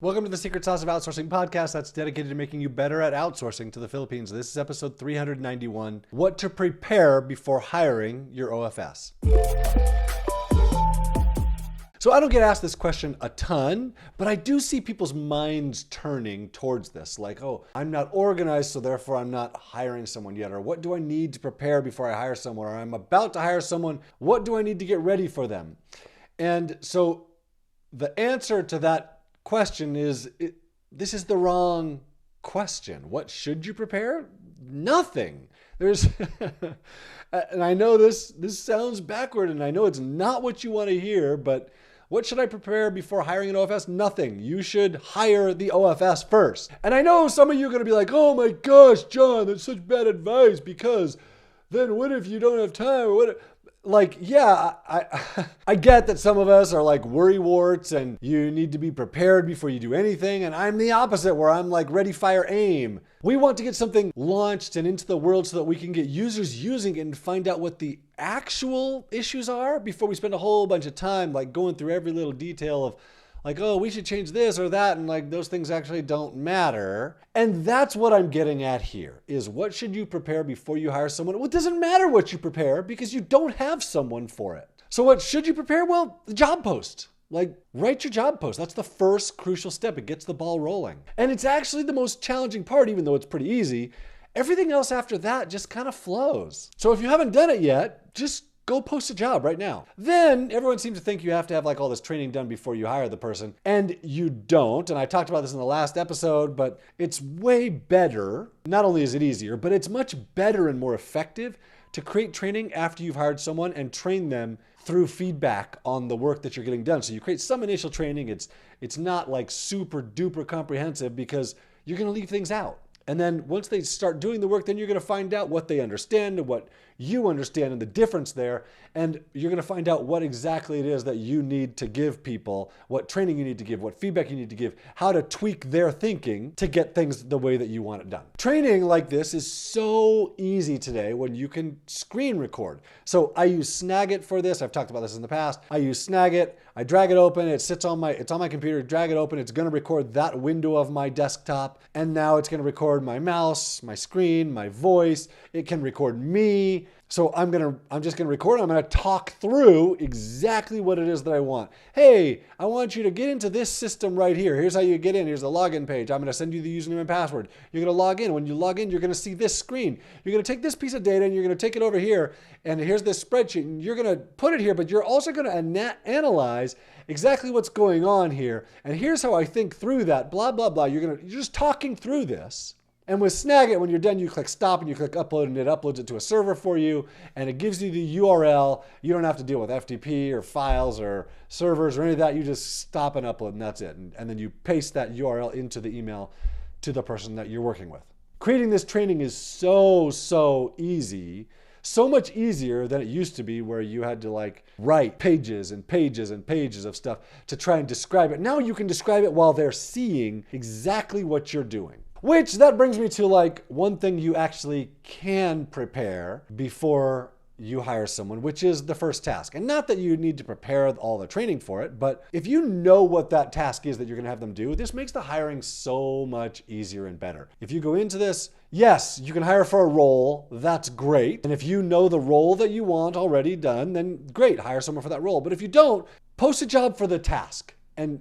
Welcome to the Secret Sauce of Outsourcing podcast that's dedicated to making you better at outsourcing to the Philippines. This is episode 391, What to Prepare Before Hiring Your OFS. So I don't get asked this question a ton, but I do see people's minds turning towards this. Like, oh, I'm not organized, so therefore I'm not hiring someone yet. Or what do I need to prepare before I hire someone? Or I'm about to hire someone. What do I need to get ready for them? And so the answer to that question is, this is the wrong question. What should you prepare? Nothing. There's, and I know this sounds backward, and I know it's not what you want to hear, but what should I prepare before hiring an OFS? Nothing. You should hire the OFS first. And I know some of you are going to be like, oh my gosh, John, that's such bad advice, because then what if you don't have time? Or what? Like, yeah, I get that some of us are like worrywarts and you need to be prepared before you do anything. And I'm the opposite, where I'm like ready, fire, aim. We want to get something launched and into the world so that we can get users using it and find out what the actual issues are before we spend a whole bunch of time like going through every little detail of like, oh, we should change this or that. And like those things actually don't matter. And that's what I'm getting at here is, what should you prepare before you hire someone? Well, it doesn't matter what you prepare because you don't have someone for it. So what should you prepare? Well, the job post. Like, write your job post. That's the first crucial step. It gets the ball rolling. And it's actually the most challenging part, even though it's pretty easy. Everything else after that just kind of flows. So if you haven't done it yet, just go post a job right now. Then everyone seems to think you have to have like all this training done before you hire the person, and you don't. And I talked about this in the last episode, but it's way better. Not only is it easier, but it's much better and more effective to create training after you've hired someone and train them through feedback on the work that you're getting done. So you create some initial training. It's not like super duper comprehensive because you're going to leave things out. And then once they start doing the work, then you're going to find out what they understand and what you understand and the difference there. And you're going to find out what exactly it is that you need to give people, what training you need to give, what feedback you need to give, how to tweak their thinking to get things the way that you want it done. Training like this is so easy today when you can screen record. So I use Snagit for this. I've talked about this in the past. I use Snagit. I drag it open. It's on my computer. Drag it open. It's going to record that window of my desktop. And now it's going to record my mouse, my screen, my voice. It can record me. So I'm just going to record. I'm going to talk through exactly what it is that I want. Hey, I want you to get into this system right here. Here's how you get in. Here's the login page. I'm going to send you the username and password. You're going to log in. When you log in, you're going to see this screen. You're going to take this piece of data and you're going to take it over here. And here's this spreadsheet. And you're going to put it here, but you're also going to analyze exactly what's going on here. And here's how I think through that, blah, blah, blah. You're just talking through this. And with Snagit, when you're done, you click stop and you click upload, and it uploads it to a server for you, and it gives you the URL. You don't have to deal with FTP or files or servers or any of that. You just stop and upload, and that's it. And then you paste that URL into the email to the person that you're working with. Creating this training is so easy, so much easier than it used to be, where you had to like write pages and pages and pages of stuff to try and describe it. Now you can describe it while they're seeing exactly what you're doing. Which that brings me to like one thing you actually can prepare before you hire someone, which is the first task. And not that you need to prepare all the training for it, but if you know what that task is that you're going to have them do, this makes the hiring so much easier and better. If you go into this, yes, you can hire for a role. That's great. And if you know the role that you want already done, then great, hire someone for that role. But if you don't, post a job for the task and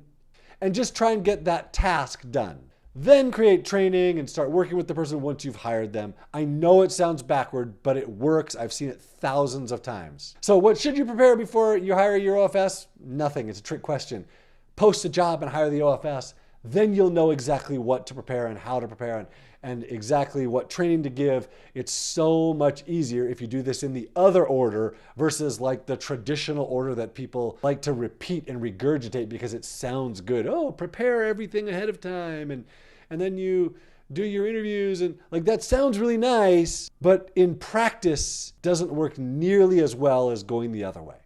just try and get that task done. Then create training and start working with the person once you've hired them. I know it sounds backward, but it works. I've seen it thousands of times. So what should you prepare before you hire your OFS? Nothing. It's a trick question. Post a job and hire the OFS. Then you'll know exactly what to prepare and how to prepare and exactly what training to give. It's so much easier if you do this in the other order versus like the traditional order that people like to repeat and regurgitate because it sounds good. Oh, prepare everything ahead of time and then you do your interviews, and like that sounds really nice, but in practice doesn't work nearly as well as going the other way.